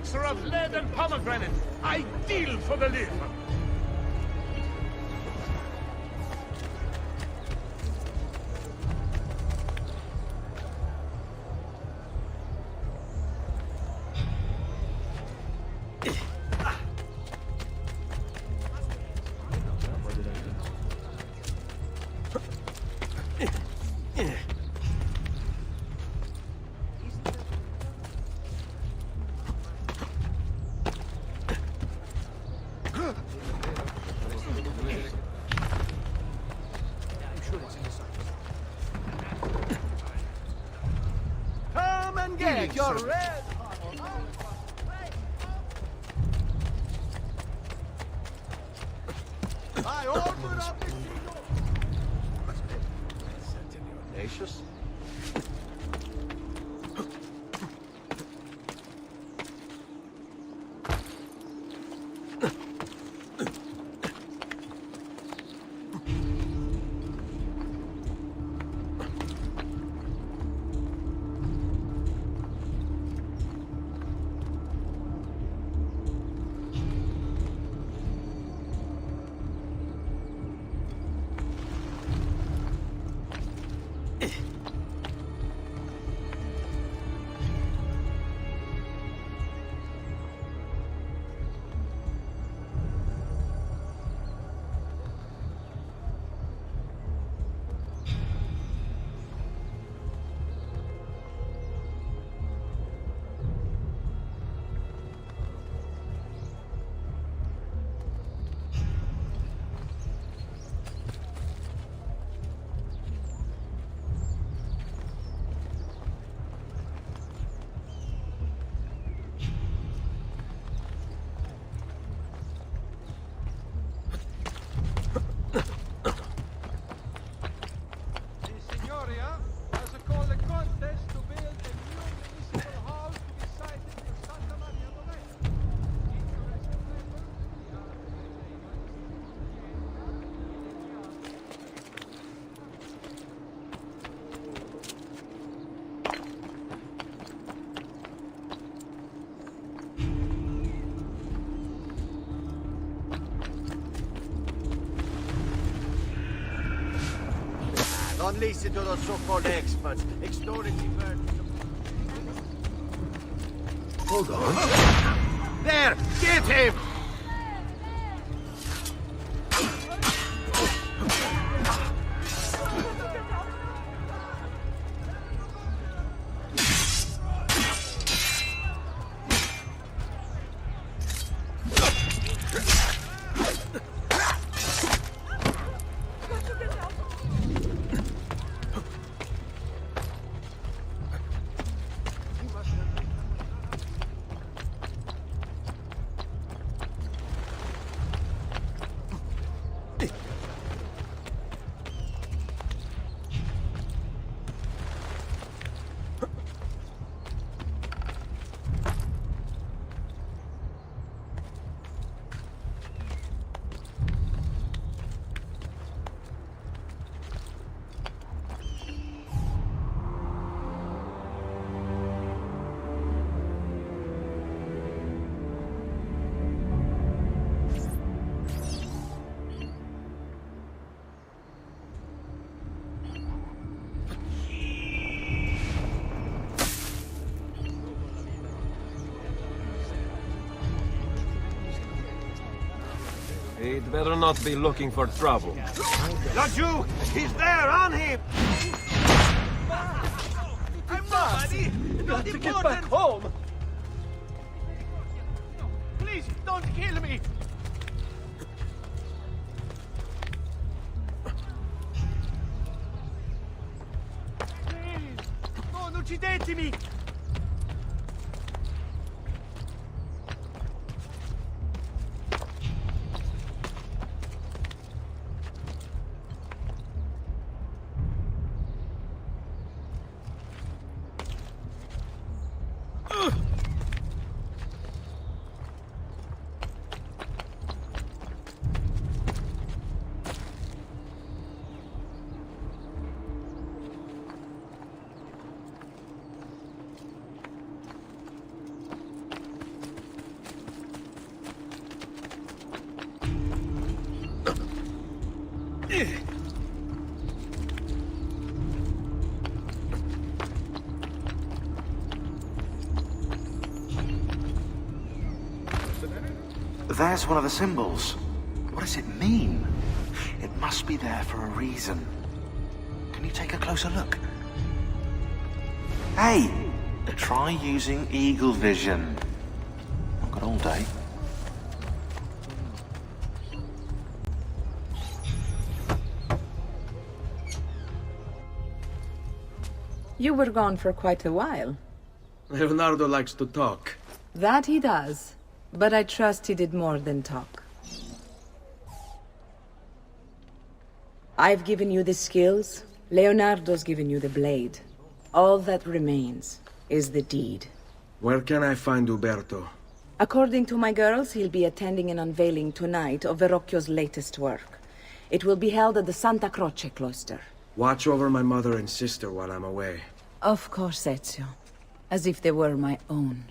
elixir of lead and pomegranate, ideal for the liver. Get your red. I order up the signal. Certainly audacious. Don't listen to those so-called experts. Extorting birds. Hold on. There! Get him! He'd better not be looking for trouble. Not you! He's there, on him! I'm nobody! Not to get back home! Please, don't kill me! Please! Non uccidetemi! there's one of the symbols. What does it mean? It must be there for a reason. Can you take a closer look? Hey! Try using eagle vision. Not got all day. You were gone for quite a while. Leonardo likes to talk. That he does. But I trust he did more than talk. I've given you the skills. Leonardo's given you the blade. All that remains is the deed. Where can I find Uberto? According to my girls, he'll be attending an unveiling tonight of Verrocchio's latest work. It will be held at the Santa Croce cloister. Watch over my mother and sister while I'm away. Of course, Ezio. As if they were my own.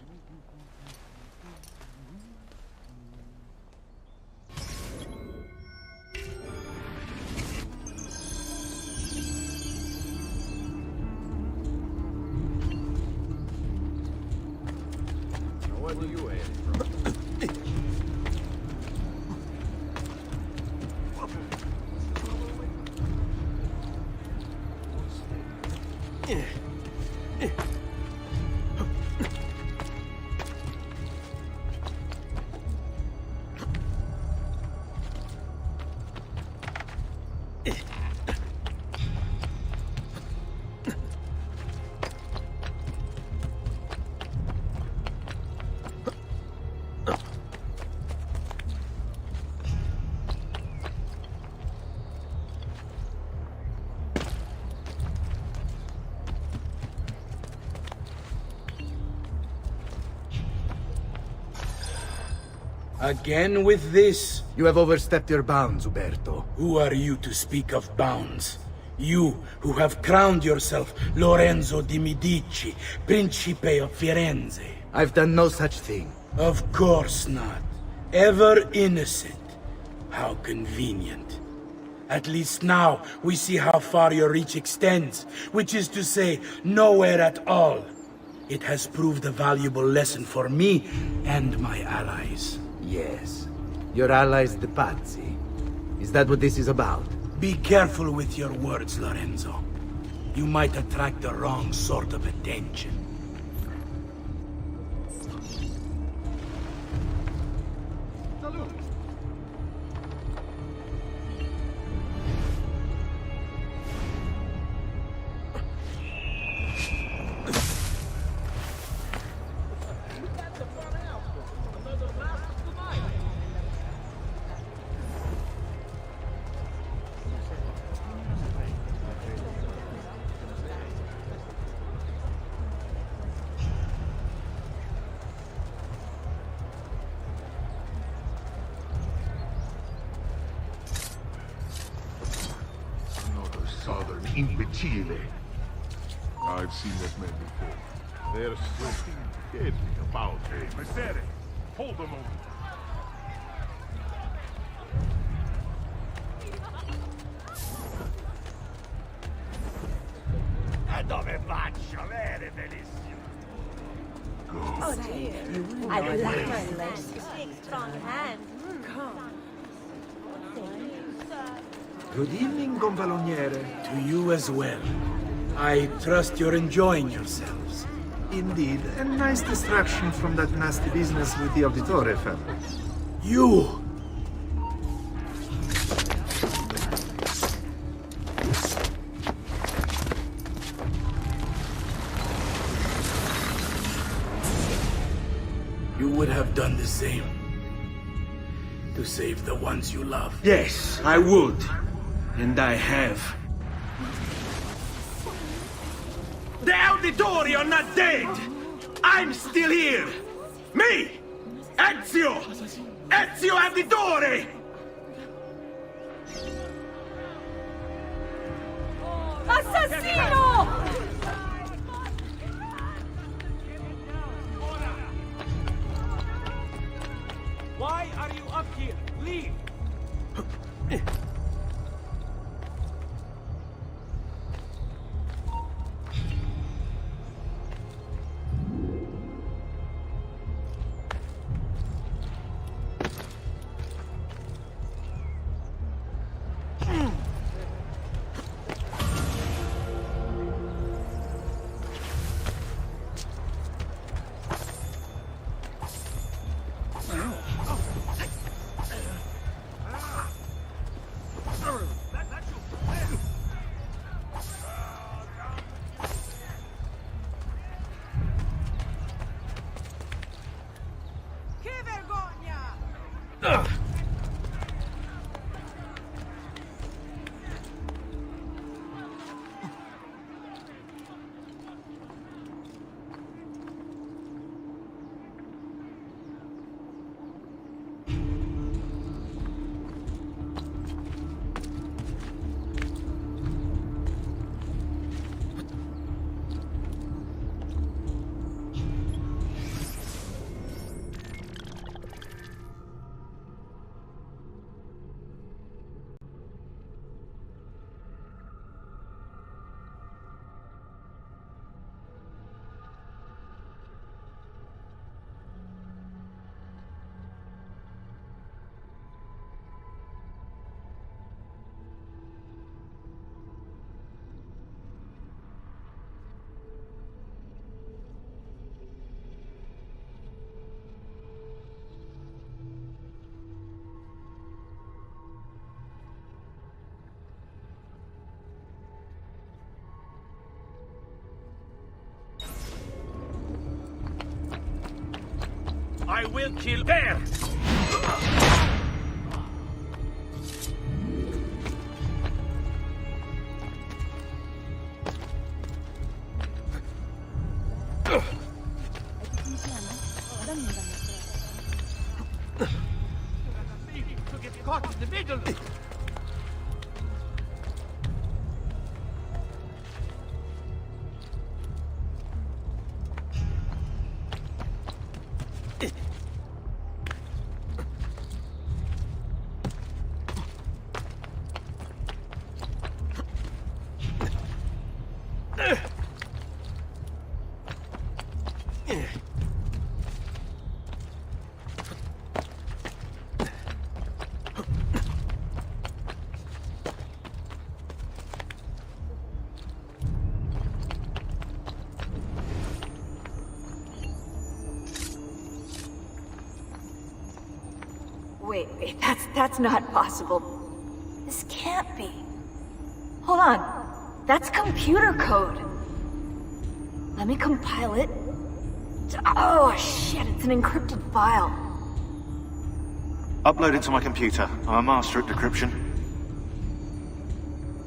What do you aim? Again with this? You have overstepped your bounds, Uberto. Who are you to speak of bounds? You, who have crowned yourself Lorenzo di Medici, Principe of Firenze. I've done no such thing. Of course not. Ever innocent. How convenient. At least now, we see how far your reach extends, which is to say, nowhere at all. It has proved a valuable lesson for me and my allies. Yes. Your allies, the Pazzi. Is that what this is about? Be careful with your words, Lorenzo. You might attract the wrong sort of attention. Another southern imbecile. I've seen this man before. There's something deadly about him. Messere, hold a moment. Dove faccio? Vere, benissimo. I would like my legs. Big, strong hands. Good evening, Gonfaloniere. To you as well. I trust you're enjoying yourselves. Indeed, a nice distraction from that nasty business with the Auditore family. You! You would have done the same. To save the ones you love. Yes, I would. And I have. The Auditori are not dead! I'm still here! Me! Ezio! Ezio Auditore! Assassino! Why are you up here? Leave! I will kill there! To get caught in the middle! Wait, that's not possible. This can't be. Hold on. That's computer code. Let me compile it. Oh, shit, it's an encrypted file. Upload it to my computer. I'm a master at decryption.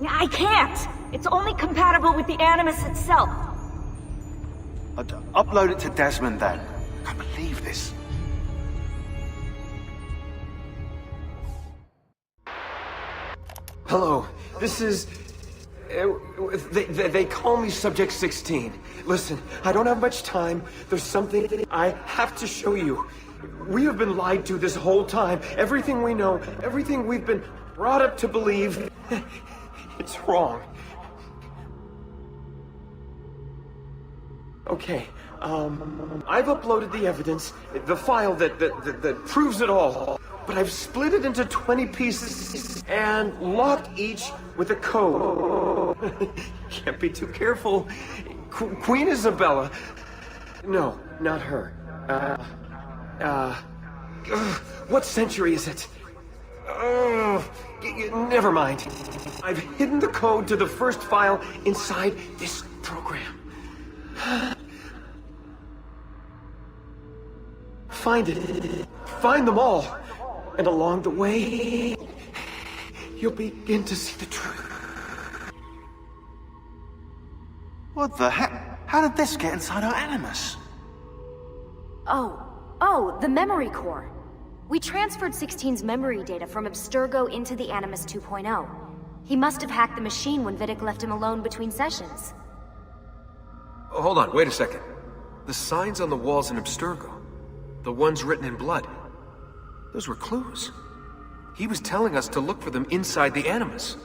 I can't! It's only compatible with the Animus itself. Upload it to Desmond, then. I can't believe this. Hello, this is... They call me Subject 16. Listen, I don't have much time. There's something I have to show you. We have been lied to this whole time. Everything we know, everything we've been brought up to believe, it's wrong. Okay, I've uploaded the evidence, the file that proves it all. But I've split it into 20 pieces and locked each with a code. Can't be too careful. Queen Isabella. No, not her. What century is it? Never mind. I've hidden the code to the first file inside this program. Find it. Find them all. And along the way, you'll begin to see the truth. What the heck? How did this get inside our Animus? Oh, the memory core. We transferred 16's memory data from Abstergo into the Animus 2.0. He must have hacked the machine when Vidic left him alone between sessions. Oh, hold on, wait a second. The signs on the walls in Abstergo, the ones written in blood, those were clues. He was telling us to look for them inside the Animus.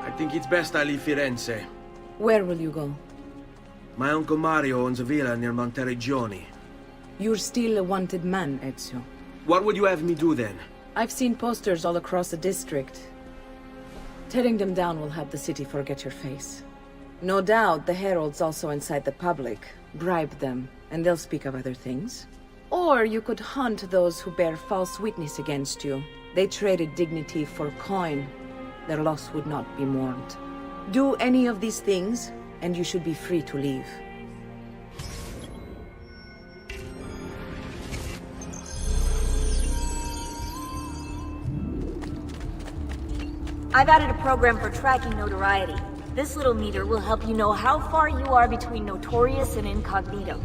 I think it's best I leave Firenze. Where will you go? My uncle Mario owns a villa near Monteriggioni. You're still a wanted man, Ezio. What would you have me do then? I've seen posters all across the district. Tearing them down will help the city forget your face. No doubt the heralds also incite the public. Bribe them, and they'll speak of other things. Or you could hunt those who bear false witness against you. They traded dignity for coin. Their loss would not be mourned. Do any of these things, and you should be free to leave. I've added a program for tracking notoriety. This little meter will help you know how far you are between notorious and incognito.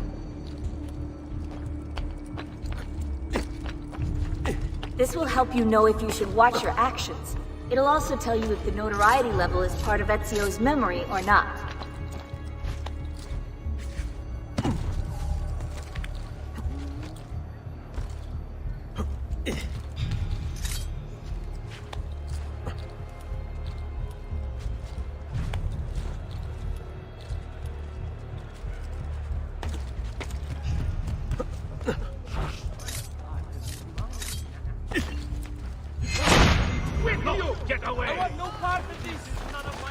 This will help you know if you should watch your actions. It'll also tell you if the notoriety level is part of Ezio's memory or not. Get away! I want no part of this! It's none of my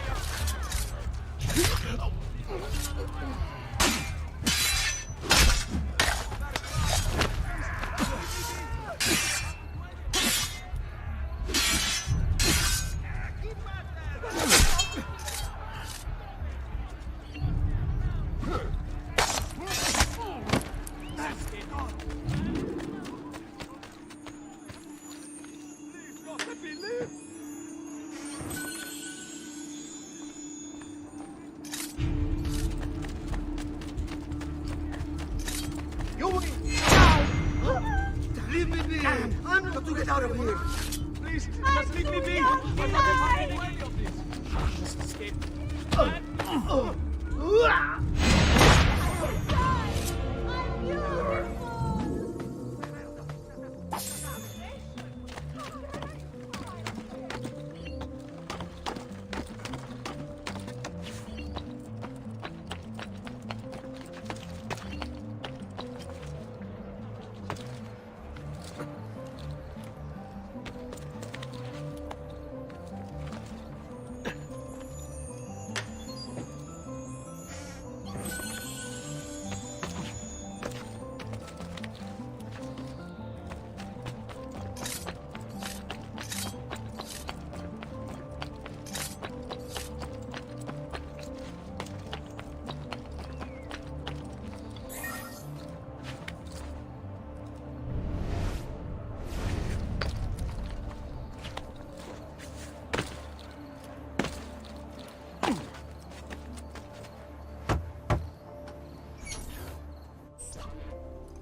Leave me be! I'm got to get out of here! Please, just leave me be! I'm not having any of this! I must escape.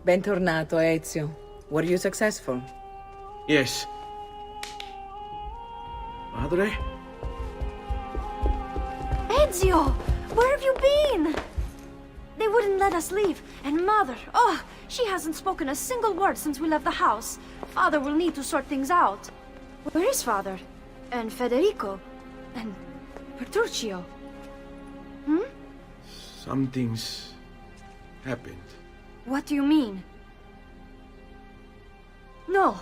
Bentornato, Ezio. Were you successful? Yes. Madre? Ezio! Where have you been? They wouldn't let us leave. And Mother, oh, she hasn't spoken a single word since we left the house. Father will need to sort things out. Where is Father? And Federico? And Petruccio? Something's happened. What do you mean? No,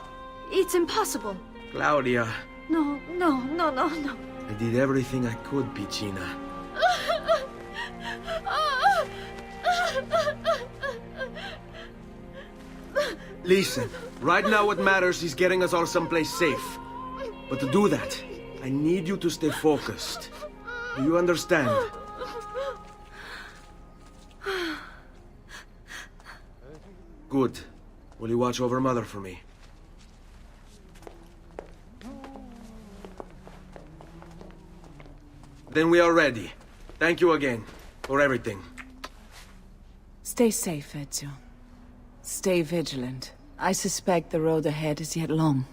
it's impossible. Claudia, No. I did everything I could, Piccina. Listen, right now what matters is getting us all someplace safe. But to do that, I need you to stay focused. Do you understand? Good. Will you watch over Mother for me? Then we are ready. Thank you again for everything. Stay safe, Ezio. Stay vigilant. I suspect the road ahead is yet long.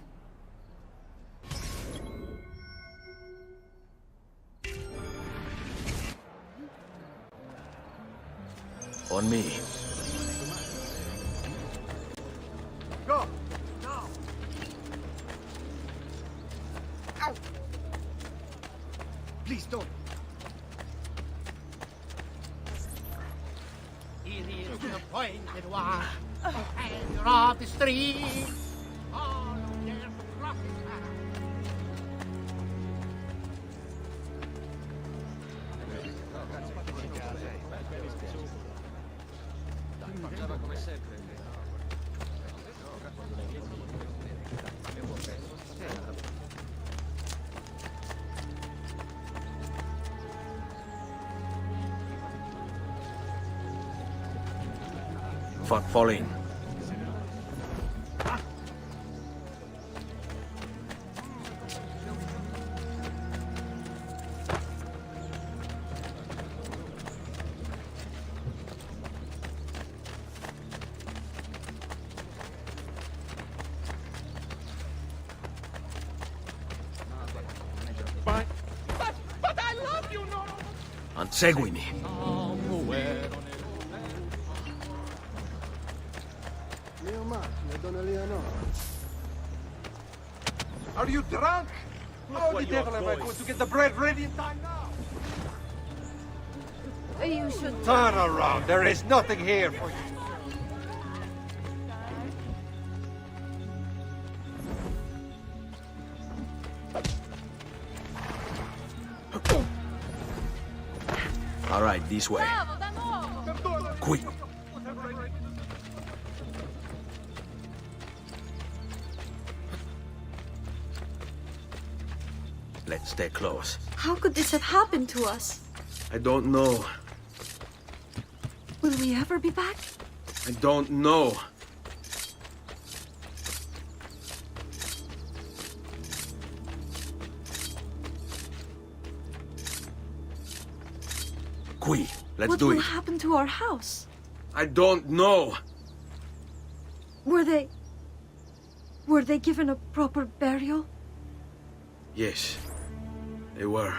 On me. Go! Now! Ow! Please don't! Here is the appointed one, commander of the street. All of their profit. Fall in. Seguimi. Are you drunk? How the devil am I going to get the bread ready in time now? You should... Turn around. There is nothing here for you. All right, this way. Quick. Let's stay close. How could this have happened to us? I don't know. Will we ever be back? I don't know. Qui, let's do What will it. happen to our house? I don't know. Were they given a proper burial? Yes, they were.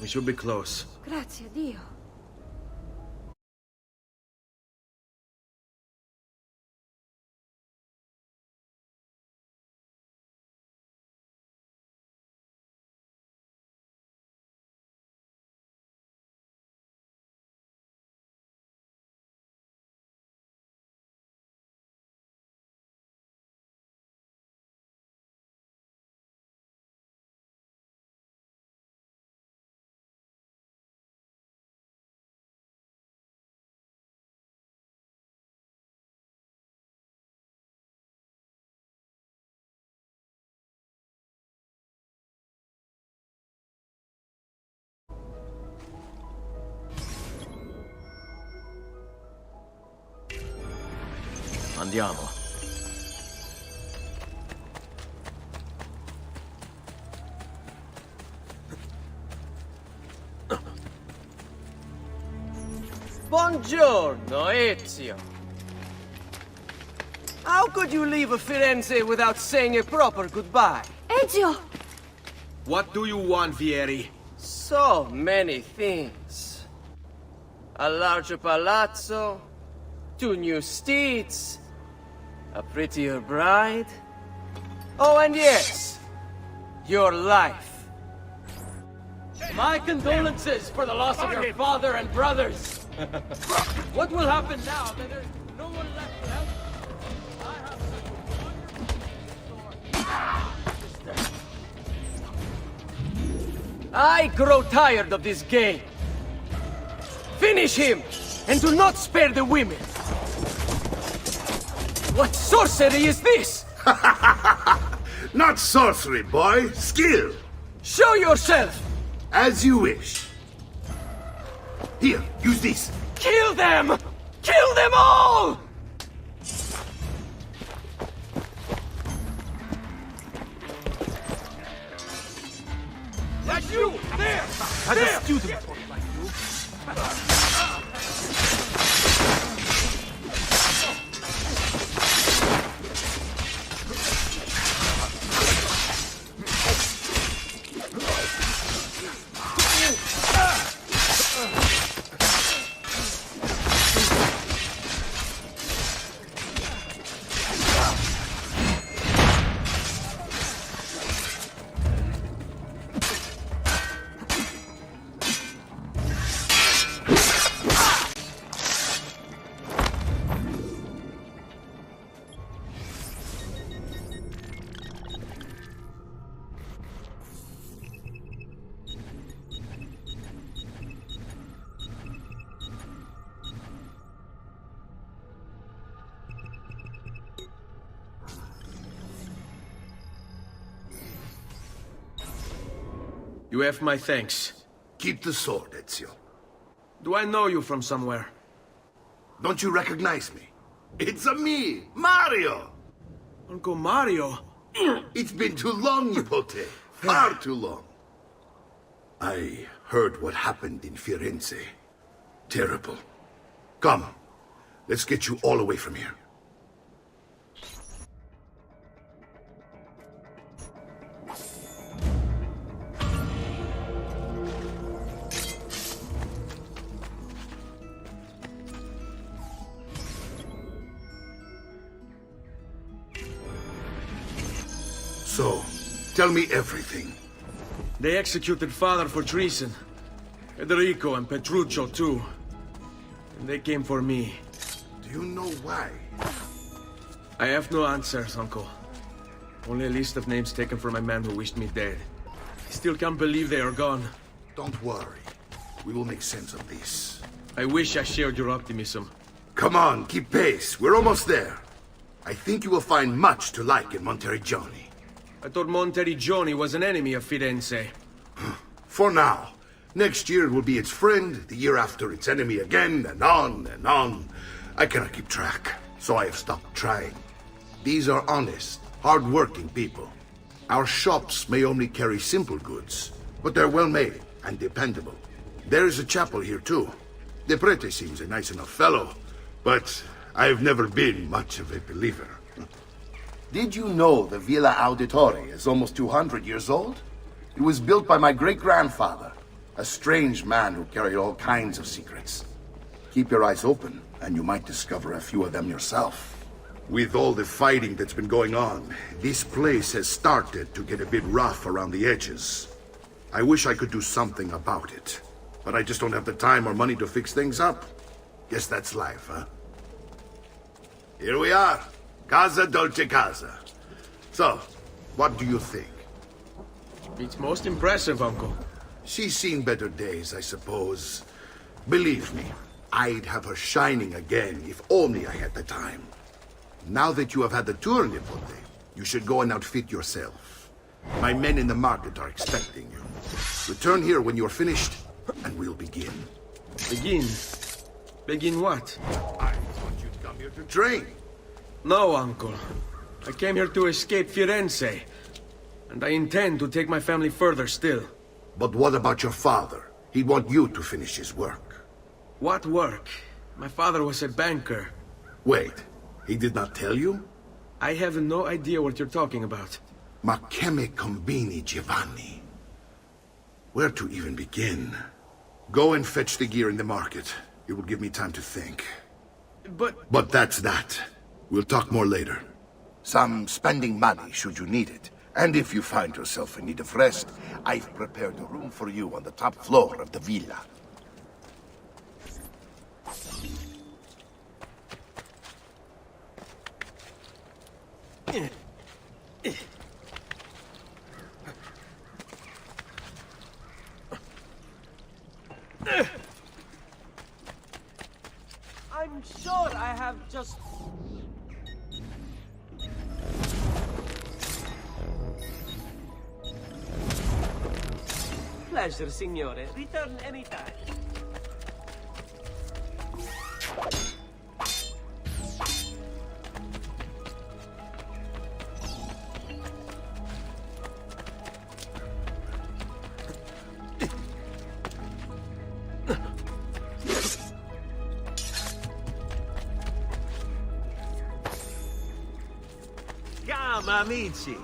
We should be close. Grazie a Dio. Andiamo. Buongiorno, Ezio. How could you leave Firenze without saying a proper goodbye? Ezio! What do you want, Vieri? So many things. A larger palazzo, 2 new steeds, a prettier bride. Oh, and yes, your life. My condolences for the loss of your father and brothers. What will happen now that there's no one left to help? I grow tired of this game. Finish him, and do not spare the women. What sorcery is this? Not sorcery, boy. Skill. Show yourself! As you wish. Here, use this. Kill them! Kill them all! That's you! There! As a student like you. You have my thanks. Keep the sword, Ezio. Do I know you from somewhere? Don't you recognize me? It's me, Mario! Uncle Mario? It's been too long, Nipote. Far too long. I heard what happened in Firenze. Terrible. Come, let's get you all away from here. So, tell me everything. They executed father for treason. Federico and Petruccio too. And they came for me. Do you know why? I have no answers, Uncle. Only a list of names taken from a man who wished me dead. I still can't believe they are gone. Don't worry. We will make sense of this. I wish I shared your optimism. Come on, keep pace. We're almost there. I think you will find much to like in Monteriggioni. I thought Monteriggioni was an enemy of Firenze. For now. Next year it will be its friend, the year after its enemy again, and on and on. I cannot keep track, so I have stopped trying. These are honest, hard-working people. Our shops may only carry simple goods, but they're well-made and dependable. There is a chapel here, too. The prete seems a nice enough fellow, but I've never been much of a believer. Did you know the Villa Auditore is almost 200 years old? It was built by my great-grandfather, a strange man who carried all kinds of secrets. Keep your eyes open, and you might discover a few of them yourself. With all the fighting that's been going on, this place has started to get a bit rough around the edges. I wish I could do something about it, but I just don't have the time or money to fix things up. Guess that's life, huh? Here we are. Casa Dolce Casa. So, what do you think? It's most impressive, Uncle. She's seen better days, I suppose. Believe me, I'd have her shining again if only I had the time. Now that you have had the tour, Nipote, you should go and outfit yourself. My men in the market are expecting you. Return here when you're finished, and we'll begin. Begin? Begin what? I thought you'd come here to train. No, Uncle. I came here to escape Firenze. And I intend to take my family further still. But what about your father? He'd want you to finish his work. What work? My father was a banker. Wait, he did not tell you? I have no idea what you're talking about. Ma che me combini, Giovanni? Where to even begin? Go and fetch the gear in the market. It will give me time to think. But that's that. We'll talk more later. Some spending money should you need it. And if you find yourself in need of rest, I've prepared a room for you on the top floor of the villa. I'm sure I have just... Pleasure, signore. Return anytime. Come, amici.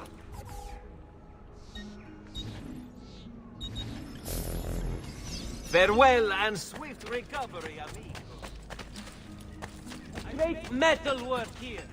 Farewell and swift recovery, amigo. Great metal work here.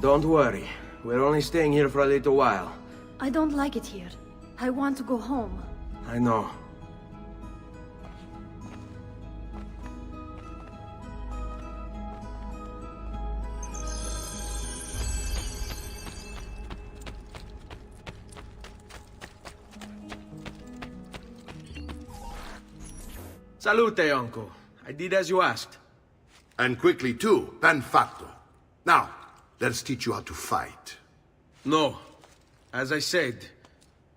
Don't worry. We're only staying here for a little while. I don't like it here. I want to go home. I know. Salute, uncle. I did as you asked. And quickly too, ben fatto. Now, let's teach you how to fight. No. As I said,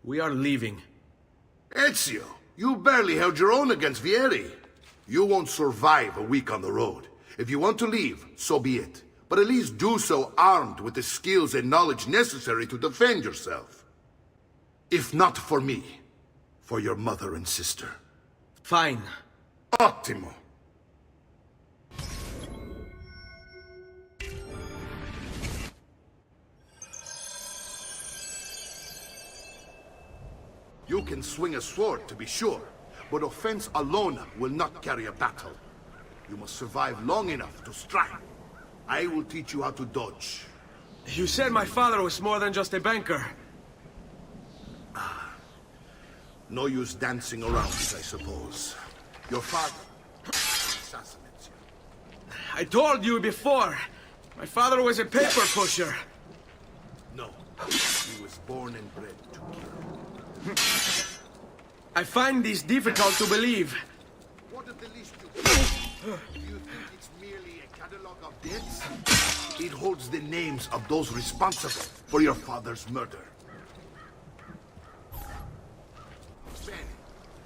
we are leaving. Ezio, you barely held your own against Vieri. You won't survive a week on the road. If you want to leave, so be it. But at least do so armed with the skills and knowledge necessary to defend yourself. If not for me, for your mother and sister. Fine. Ottimo. You can swing a sword, to be sure, but offense alone will not carry a battle. You must survive long enough to strike. I will teach you how to dodge. You said my father was more than just a banker. No use dancing around it, I suppose. Your father assassinates you. I told you before. My father was a paper pusher. No, he was born and bred to kill. I find this difficult to believe. What of the least you can? Do you think it's merely a catalog of deaths? It holds the names of those responsible for your father's murder. Ben,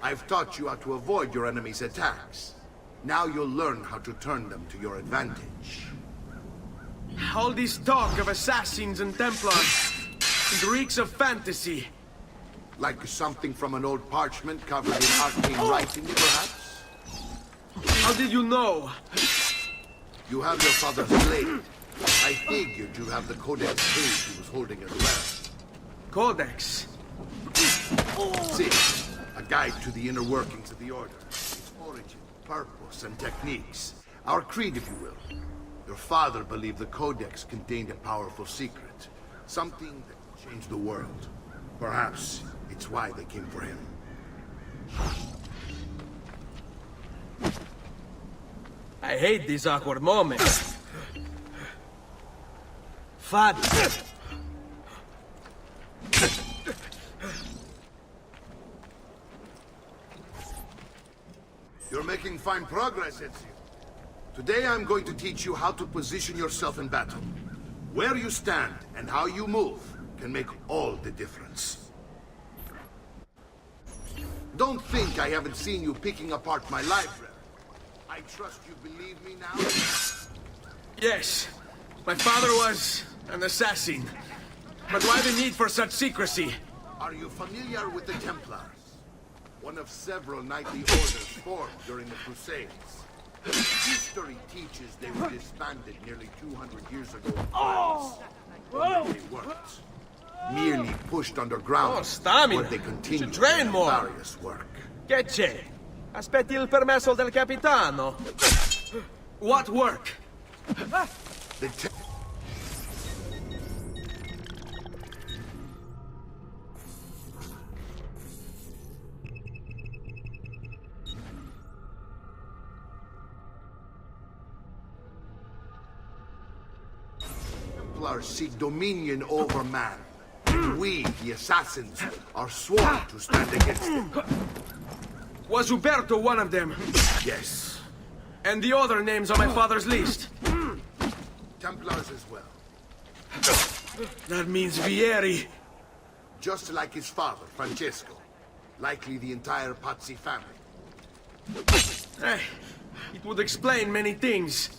I've taught you how to avoid your enemy's attacks. Now you'll learn how to turn them to your advantage. All this talk of assassins and Templars, it reeks of fantasy. Like something from an old parchment covered in arcane writing, perhaps? How did you know? You have your father's blade. I figured you have the codex page he was holding as well. Codex? See, a guide to the inner workings of the Order. Its origin, purpose, and techniques. Our creed, if you will. Your father believed the codex contained a powerful secret. Something that could change the world. Perhaps it's why they came for him. I hate these awkward moments. Father. You're making fine progress, Ezio. Today I'm going to teach you how to position yourself in battle. Where you stand and how you move can make all the difference. Don't think I haven't seen you picking apart my library. I trust you believe me now? Yes. My father was an assassin. But why the need for such secrecy? Are you familiar with the Templars? One of several knightly orders formed during the Crusades. History teaches they were disbanded nearly 200 years ago in France. But they weren't. Merely pushed underground, Oh, stamina! but they continued Train their more! nefarious work. Che c'è? Aspetti il permesso del capitano. What work? The te- Templars seek dominion over man. We, the assassins, are sworn to stand against them. Was Uberto one of them? Yes. And the other names on my father's list? Templars as well. That means Vieri. Just like his father, Francesco. Likely the entire Pazzi family. It would explain many things.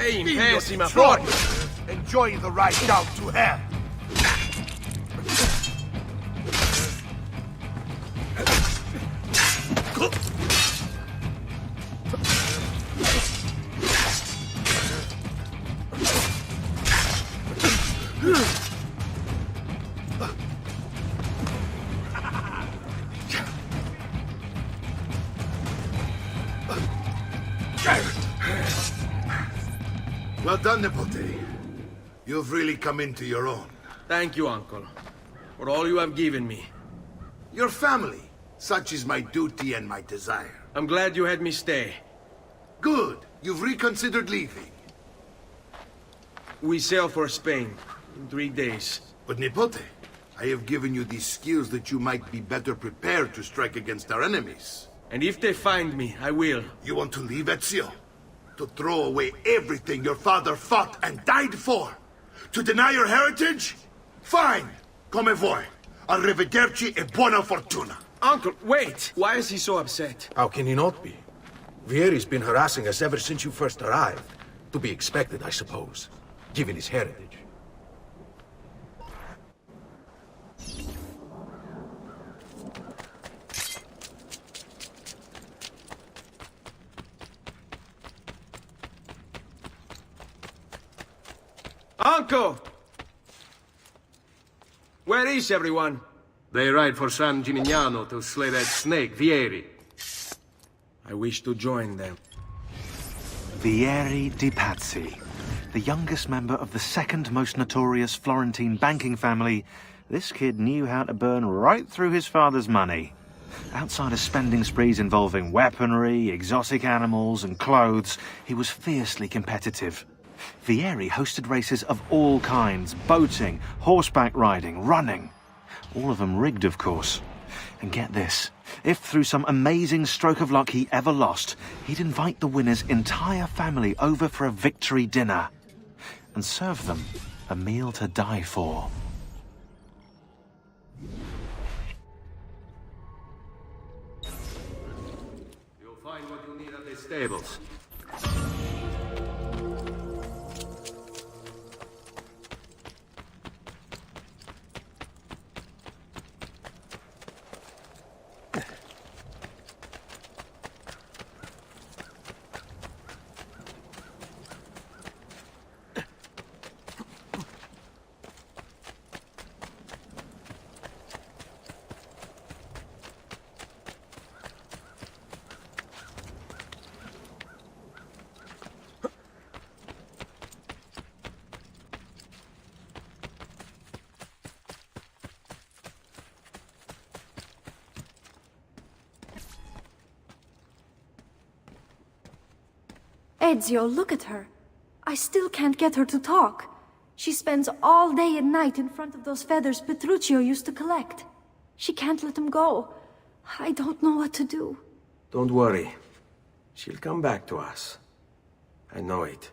Hey, Figlio pessima di Troia. forma. Enjoy the ride down to hell. Well done, Nipote. You've really come into your own. Thank you, Uncle, for all you have given me. Your family. Such is my duty and my desire. I'm glad you had me stay. Good. You've reconsidered leaving. We sail for Spain in 3 days. But Nipote, I have given you these skills that you might be better prepared to strike against our enemies. And if they find me, I will. You want to leave Ezio? To throw away everything your father fought and died for? To deny your heritage? Fine! Come vuoi. Arrivederci e buona fortuna. Uncle, wait! Why is he so upset? How can he not be? Vieri's been harassing us ever since you first arrived. To be expected, I suppose, given his heritage. Uncle! Where is everyone? They ride for San Gimignano to slay that snake, Vieri. I wish to join them. Vieri di Pazzi, the youngest member of the second most notorious Florentine banking family, this kid knew how to burn right through his father's money. Outside of spending sprees involving weaponry, exotic animals, and clothes, he was fiercely competitive. Vieri hosted races of all kinds, boating, horseback riding, running. All of them rigged, of course. And get this, if through some amazing stroke of luck he ever lost, he'd invite the winner's entire family over for a victory dinner and serve them a meal to die for. You'll find what you need at the stables. Ezio, look at her. I still can't get her to talk. She spends all day and night in front of those feathers Petruchio used to collect. She can't let them go. I don't know what to do. Don't worry. She'll come back to us. I know it.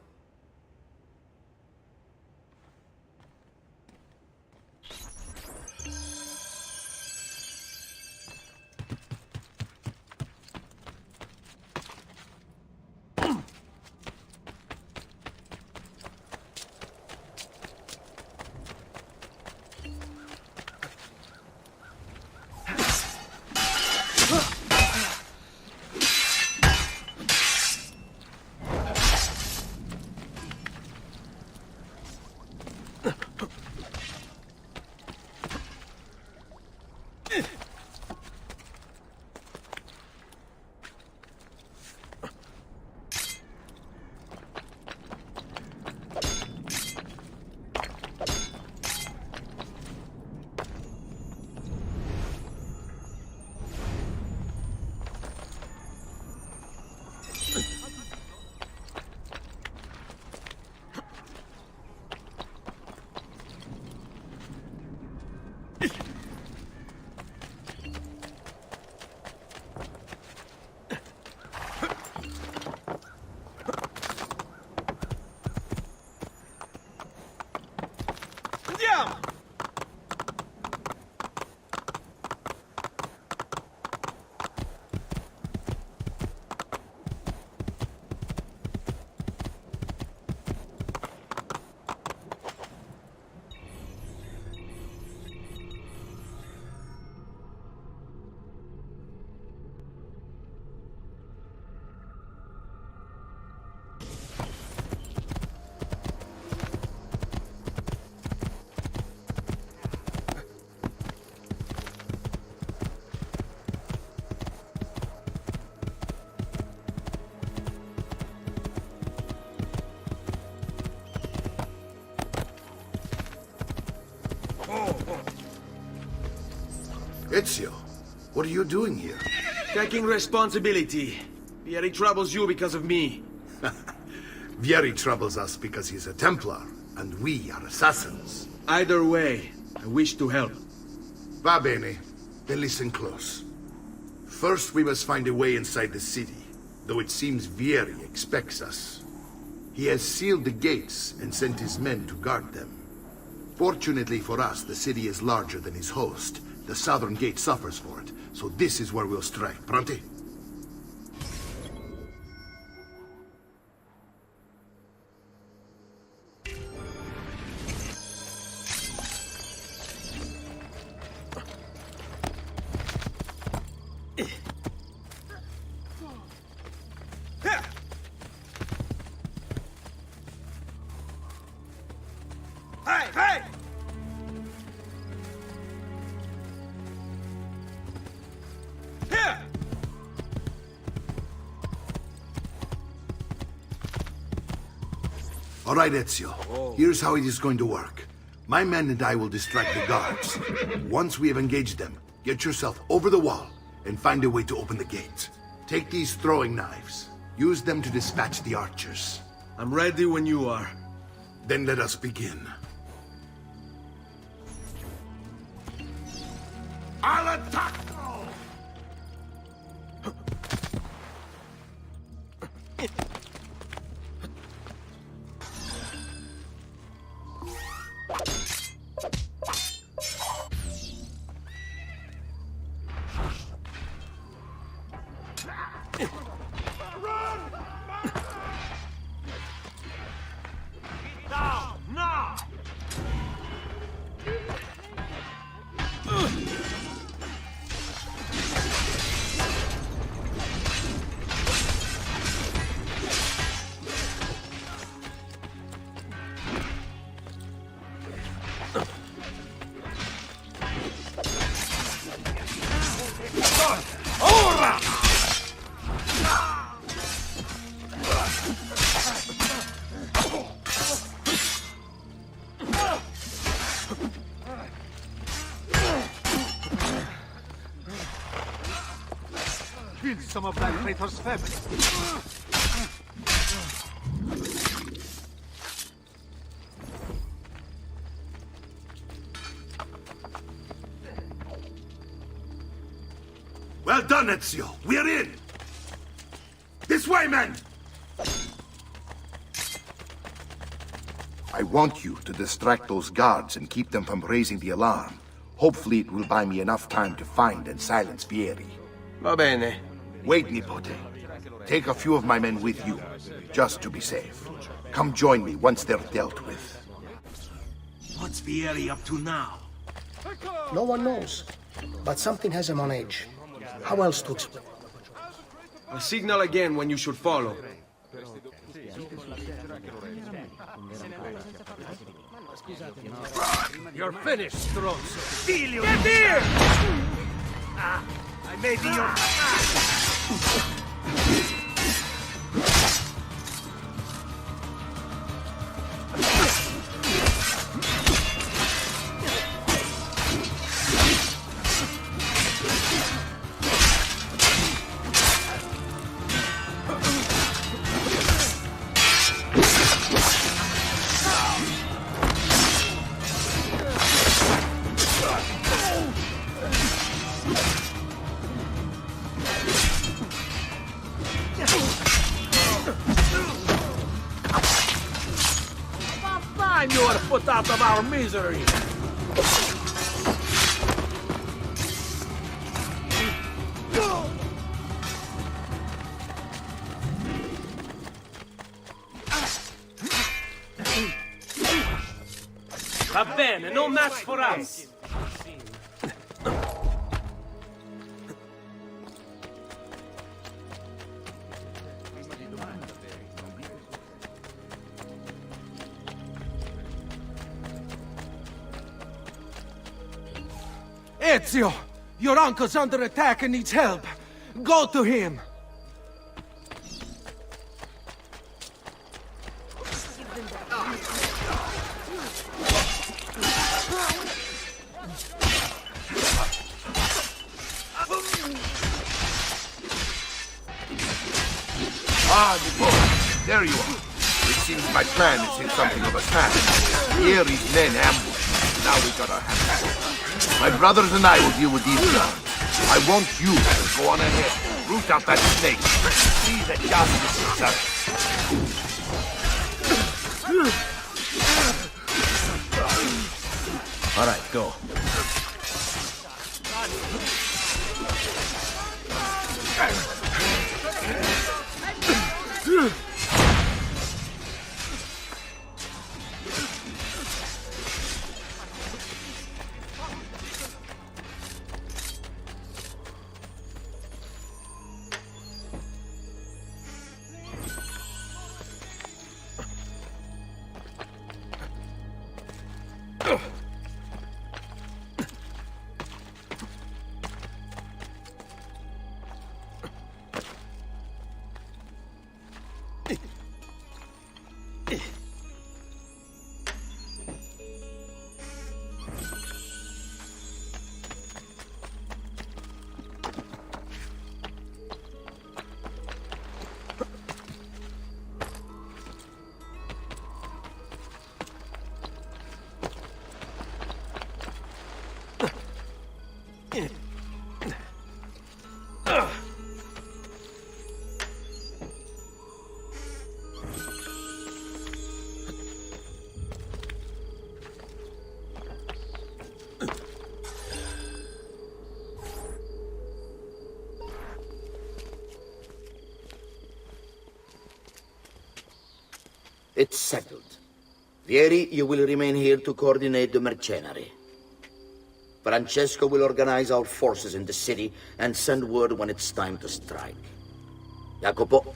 Ezio, what are you doing here? Taking responsibility. Vieri troubles you because of me. Vieri troubles us because he's a Templar, and we are assassins. Either way, I wish to help. Va bene. Then listen close. First, we must find a way inside the city, though it seems Vieri expects us. He has sealed the gates and sent his men to guard them. Fortunately for us, the city is larger than his host. The southern gate suffers for it, so this is where we'll strike. Pronti? Hey! Here! All right, Ezio. Here's how it is going to work. My men and I will distract the guards. Once we have engaged them, get yourself over the wall and find a way to open the gate. Take these throwing knives. Use them to dispatch the archers. I'm ready when you are. Then let us begin. Al attacco! Now! Ora! Kill some of that traitor's family. Well done, Ezio. We're in. This way, men! I want you to distract those guards and keep them from raising the alarm. Hopefully it will buy me enough time to find and silence Vieri. Va bene. Wait, Nipote. Take a few of my men with you, just to be safe. Come join me once they're dealt with. What's Vieri up to now? No one knows, but something has him on edge. How else to explain? I'll signal again when you should follow. You're finished, Strozzo. Feel you. Get here! I may be your... Time you are put out of our misery. Va bene, no match for us. Ezio! Your uncle's under attack and needs help. Go to him! There you are. It seems my plan is in something of a snap. Here is men ambushed. Now we got our hands full. My brothers and I will deal with these guards. I want you to go on ahead. Root out that snake. See that justice is served. All right, go. It's settled. Vieri, you will remain here to coordinate the mercenary. Francesco will organize our forces in the city and send word when it's time to strike. Jacopo,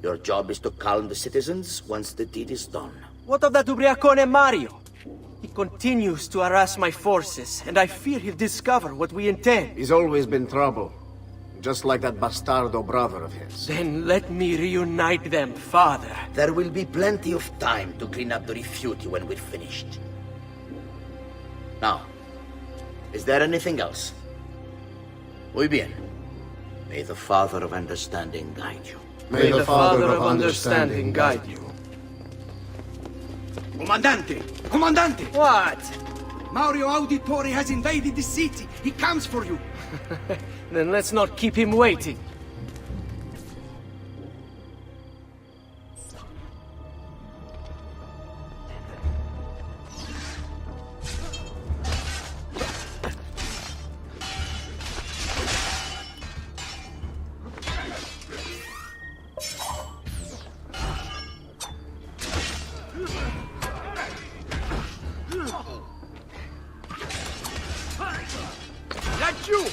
your job is to calm the citizens once the deed is done. What of that ubriacone Mario? He continues to harass my forces, and I fear he'll discover what we intend. He's always been trouble. Just like that bastardo brother of his. Then let me reunite them, father. There will be plenty of time to clean up the refuge when we're finished. Now, is there anything else? Muy bien. May the Father of Understanding guide you. May the Father of Understanding guide you. Comandante! Comandante! What? Mario Auditore has invaded the city. He comes for you. Then let's not keep him waiting. Got you!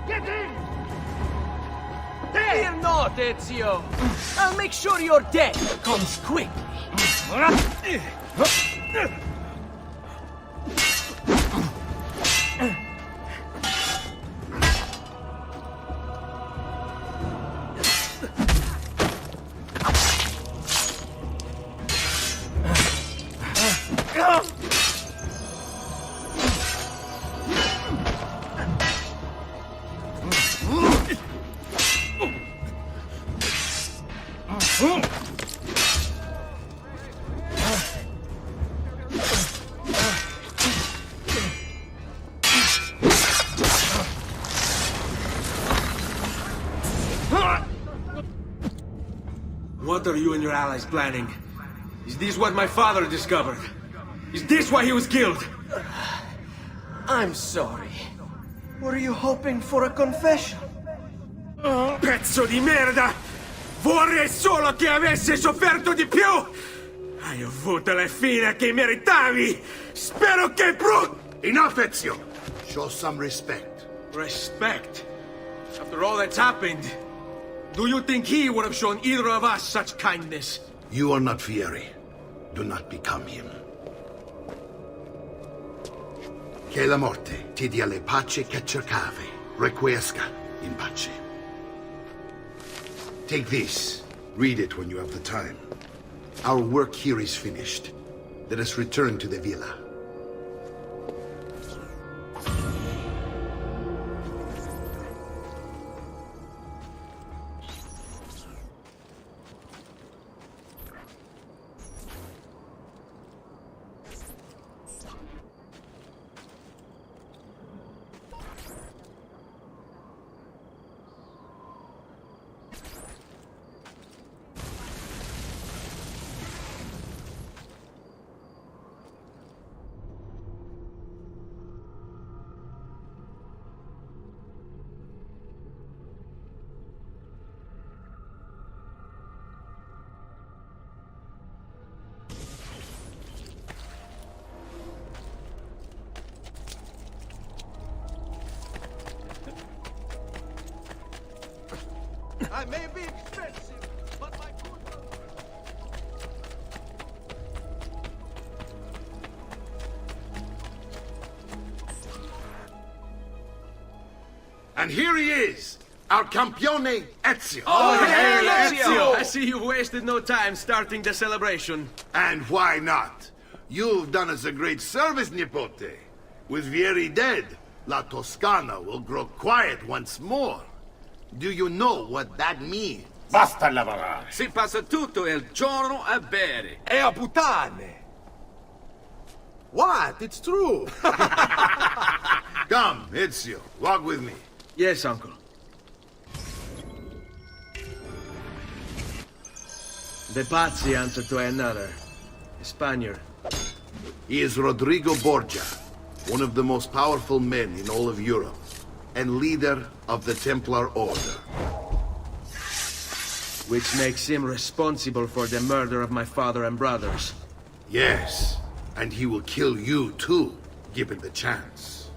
Get in! Fear not, Ezio! I'll make sure your death comes quick. What are you and your allies planning? Is this what my father discovered? Is this why he was killed? I'm sorry. Were you hoping for a confession? Pezzo di merda! Vorrei solo che avesse sofferto di più! Hai avuto la fine che meritavi! Spero che Enough, Ezio! Show some respect. Respect? After all that's happened, do you think he would have shown either of us such kindness? You are not Fieri. Do not become him. Che la morte ti dia le pace che cercavi. Requiesca in pace. Take this. Read it when you have the time. Our work here is finished. Let us return to the villa. I may be expensive, but my good... And here he is, our campione Ezio. Oh, hey, Ezio! I see you've wasted no time starting the celebration. And why not? You've done us a great service, Nipote. With Vieri dead, La Toscana will grow quiet once more. Do you know what that means? Basta lavorare. Si passa tutto il giorno a bere. E a puttane! What? It's true! Come, Ezio, walk with me. Yes, uncle. The Pazzi answer to another. A Spaniard. He is Rodrigo Borgia, one of the most powerful men in all of Europe, and leader of the Templar Order. Which makes him responsible for the murder of my father and brothers. Yes, and he will kill you too, given the chance.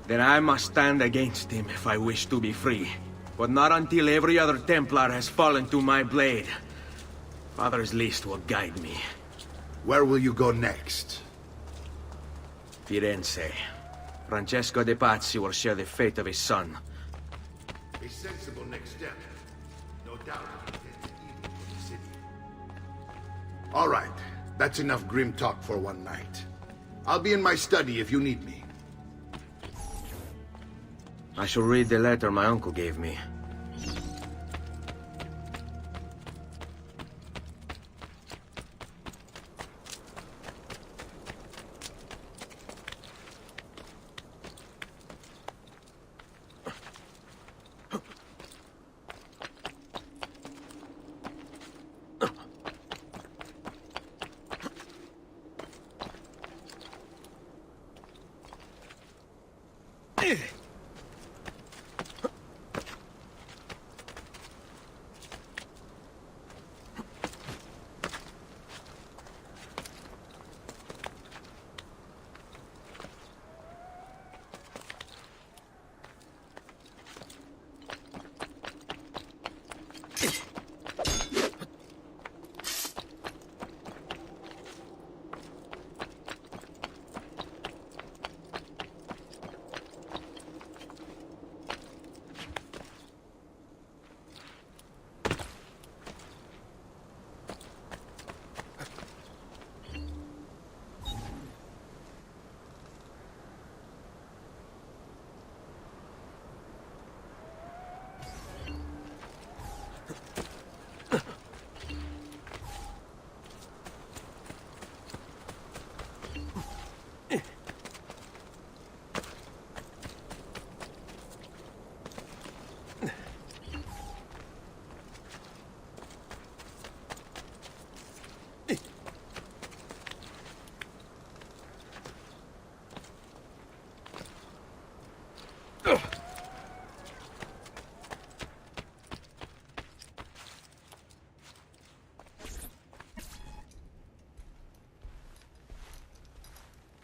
Then I must stand against him if I wish to be free. But not until every other Templar has fallen to my blade. Father's list will guide me. Where will you go next? Firenze. Francesco de Pazzi will share the fate of his son. A sensible next step. No doubt he intends evil for the city. All right, that's enough grim talk for one night. I'll be in my study if you need me. I shall read the letter my uncle gave me.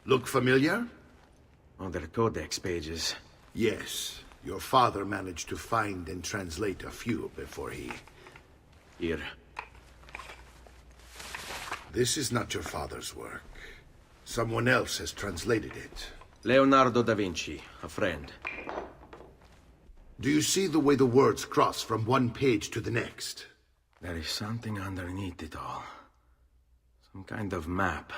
Look familiar? On the codex pages. Yes. Your father managed to find and translate a few before he... Here. This is not your father's work. Someone else has translated it. Leonardo da Vinci, a friend. Do you see the way the words cross from one page to the next? There is something underneath it all. Some kind of map.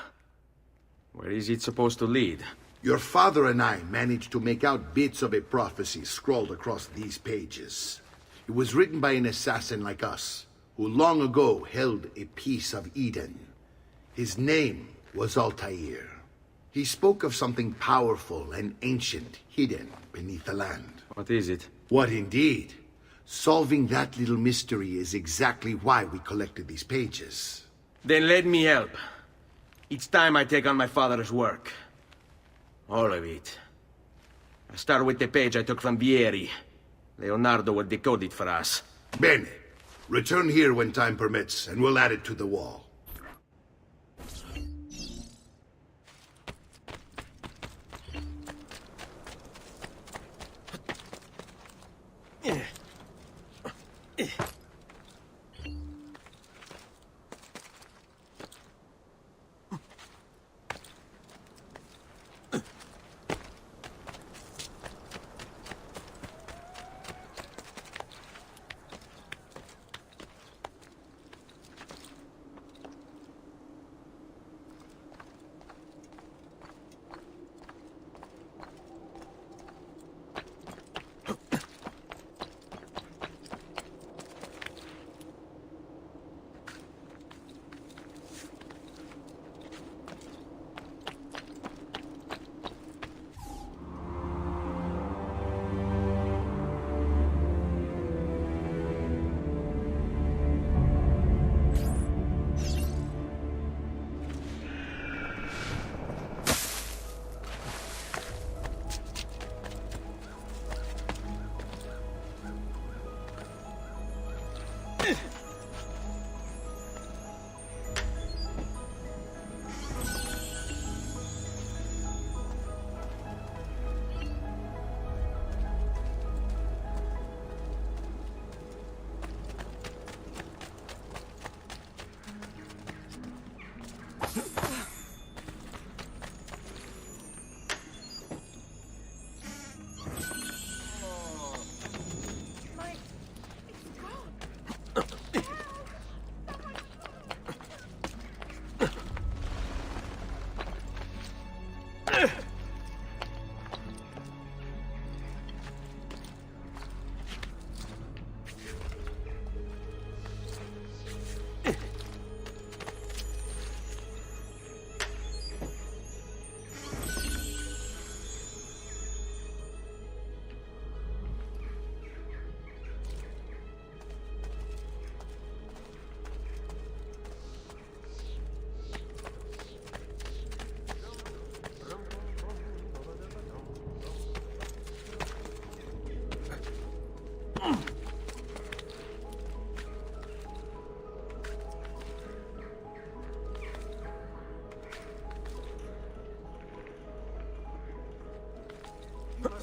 Where is it supposed to lead? Your father and I managed to make out bits of a prophecy scrawled across these pages. It was written by an assassin like us, who long ago held a piece of Eden. His name was Altair. He spoke of something powerful and ancient hidden beneath the land. What is it? What indeed? Solving that little mystery is exactly why we collected these pages. Then let me help. It's time I take on my father's work. All of it. I start with the page I took from Vieri. Leonardo will decode it for us. Bene. Return here when time permits, and we'll add it to the wall.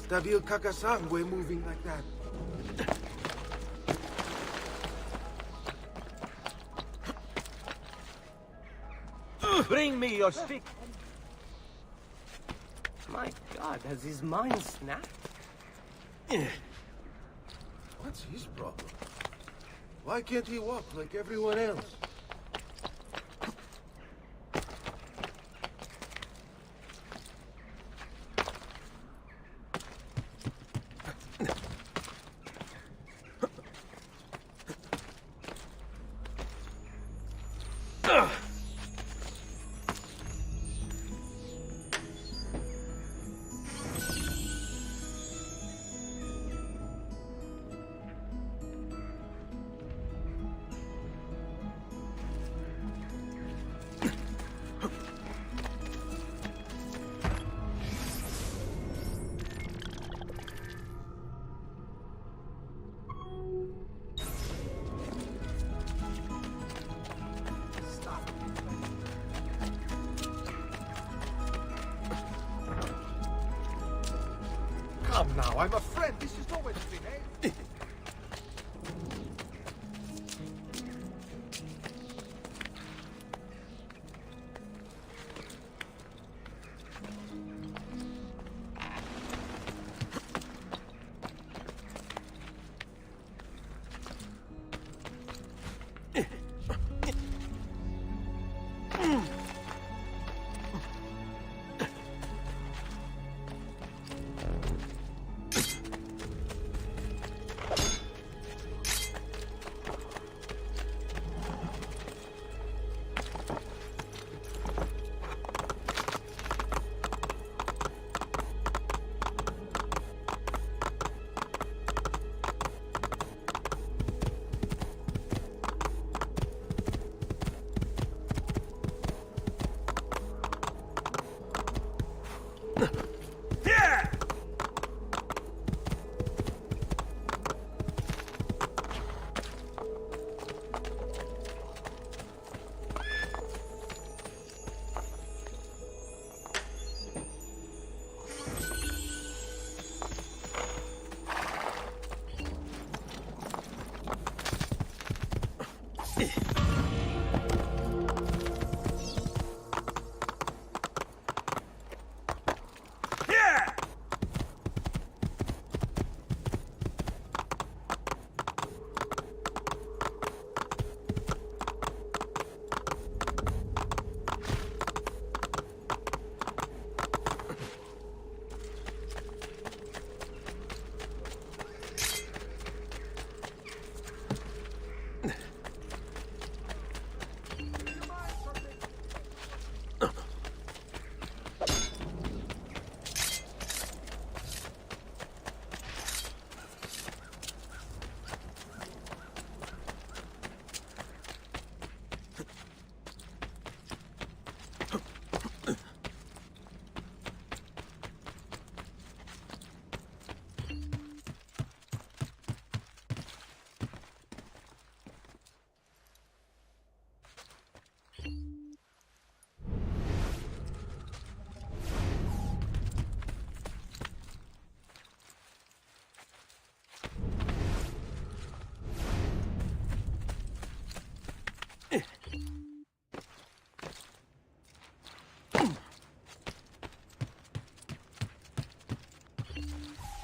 Davil Kakasangue moving like that. Bring me your stick. My God, has his mind snapped? What's his problem? Why can't he walk like everyone else? Come now, I'm a friend. This is no way to behave.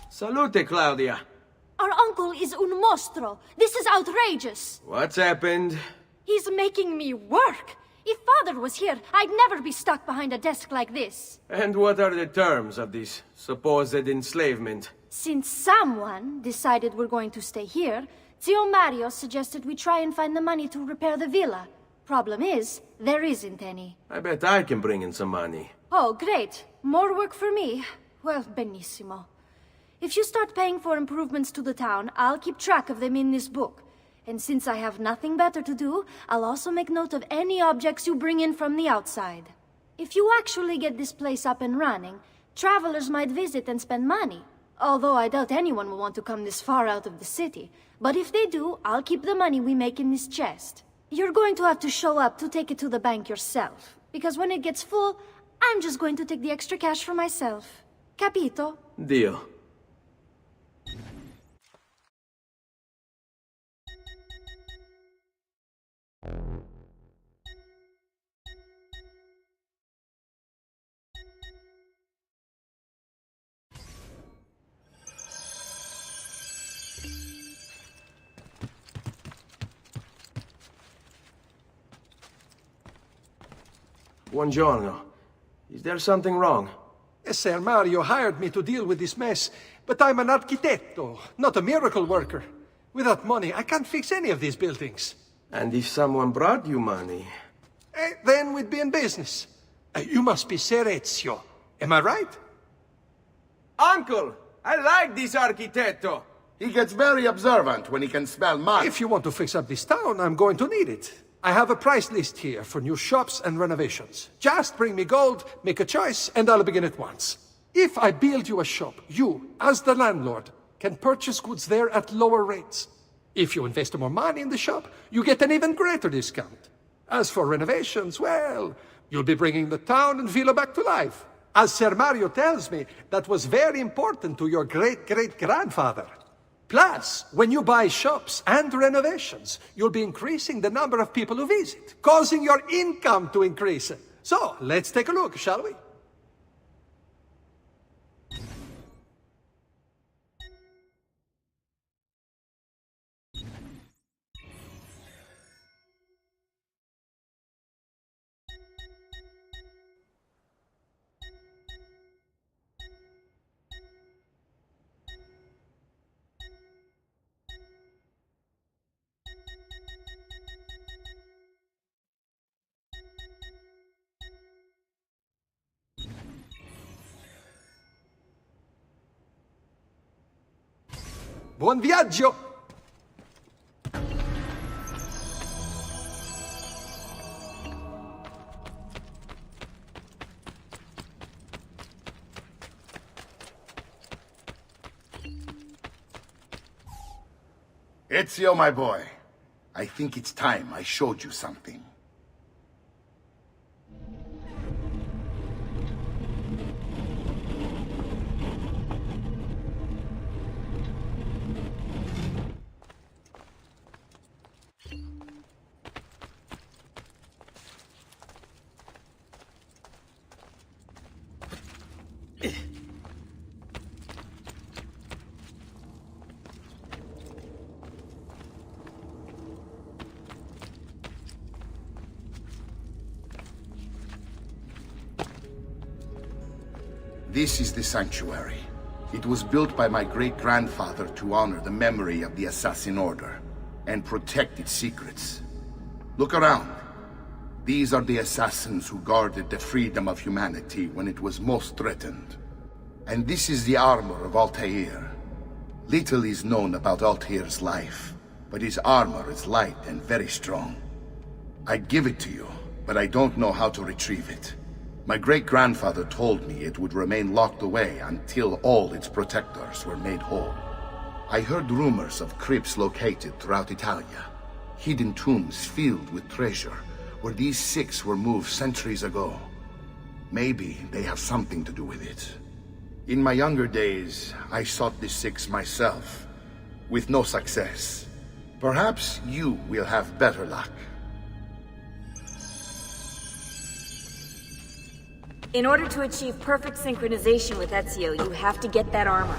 Salute, Claudia. Our uncle is un mostro. This is outrageous. What's happened? He's making me work. If Father was here, I'd never be stuck behind a desk like this. And what are the terms of this supposed enslavement? Since someone decided we're going to stay here, Zio Mario suggested we try and find the money to repair the villa. Problem is, there isn't any. I bet I can bring in some money. Oh, great. More work for me. Well, benissimo. If you start paying for improvements to the town, I'll keep track of them in this book. And since I have nothing better to do, I'll also make note of any objects you bring in from the outside. If you actually get this place up and running, travelers might visit and spend money. Although I doubt anyone will want to come this far out of the city. But if they do, I'll keep the money we make in this chest. You're going to have to show up to take it to the bank yourself. Because when it gets full, I'm just going to take the extra cash for myself. Capito? Deal. Buongiorno. Is there something wrong? Ser Mario hired me to deal with this mess, but I'm an architetto, not a miracle worker. Without money, I can't fix any of these buildings. And if someone brought you money? Then we'd be in business. You must be Ser Ezio. Am I right? Uncle, I like this architetto. He gets very observant when he can smell mud. If you want to fix up this town, I'm going to need it. I have a price list here for new shops and renovations. Just bring me gold, make a choice, and I'll begin at once. If I build you a shop, you, as the landlord, can purchase goods there at lower rates. If you invest more money in the shop, you get an even greater discount. As for renovations, well, you'll be bringing the town and villa back to life. As Ser Mario tells me, that was very important to your great-great-grandfather. Plus, when you buy shops and renovations, you'll be increasing the number of people who visit, causing your income to increase. So, let's take a look, shall we? Buon viaggio! Ezio, my boy, I think it's time I showed you something. This is the sanctuary. It was built by my great-grandfather to honor the memory of the Assassin Order and protect its secrets. Look around. These are the assassins who guarded the freedom of humanity when it was most threatened. And this is the armor of Altair. Little is known about Altair's life, but his armor is light and very strong. I'd give it to you, but I don't know how to retrieve it. My great-grandfather told me it would remain locked away until all its protectors were made whole. I heard rumors of crypts located throughout Italia, hidden tombs filled with treasure, where these six were moved centuries ago. Maybe they have something to do with it. In my younger days, I sought the six myself, with no success. Perhaps you will have better luck. In order to achieve perfect synchronization with Ezio, you have to get that armor.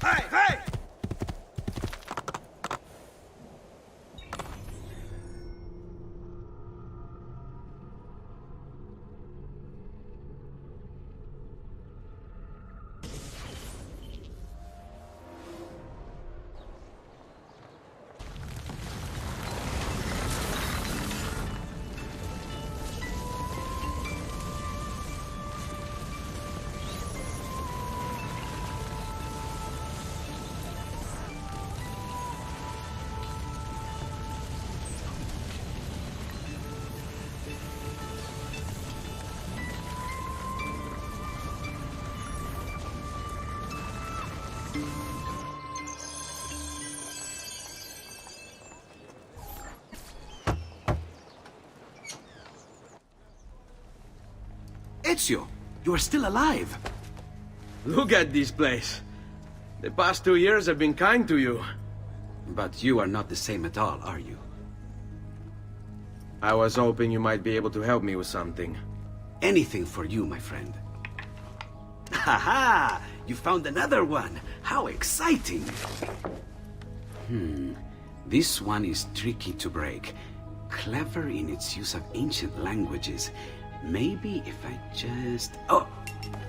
Hey, hey! Ezio, you are still alive. Look at this place. The past 2 years have been kind to you. But you are not the same at all, are you? I was hoping you might be able to help me with something. Anything for you, my friend. Ha-ha! You found another one! How exciting! This one is tricky to break. Clever in its use of ancient languages. Maybe if I just...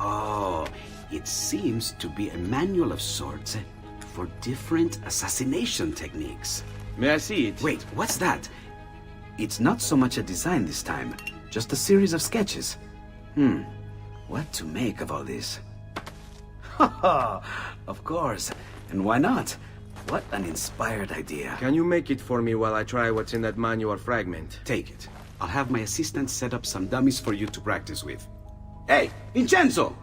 Oh, it seems to be a manual of sorts for different assassination techniques. May I see it? Wait, what's that? It's not so much a design this time, just a series of sketches. What to make of all this? Of course, and why not? What an inspired idea. Can you make it for me while I try what's in that manual fragment? Take it. I'll have my assistant set up some dummies for you to practice with. Hey, Vincenzo!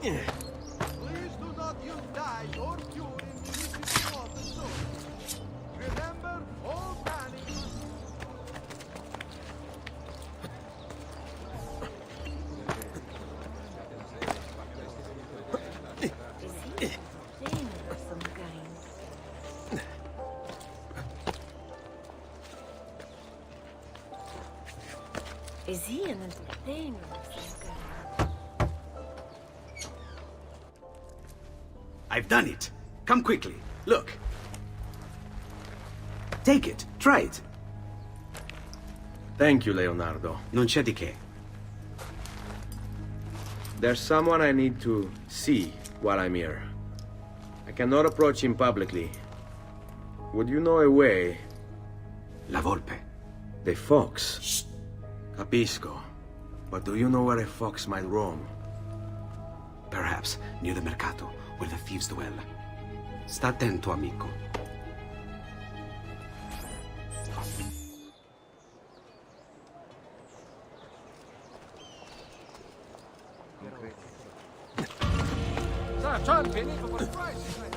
Please do not use dye or fuel in mixing of the sword. Remember, all planning. Is he an entertainer of some kind? I've done it. Come quickly. Look. Take it. Try it. Thank you, Leonardo. Non c'è di che. There's someone I need to see while I'm here. I cannot approach him publicly. Would you know a way? La Volpe. The fox. Shh. Capisco. But do you know where a fox might roam? Perhaps near the mercato, where the thieves dwell. Sta attento, amico. Sir, John, penny for the price.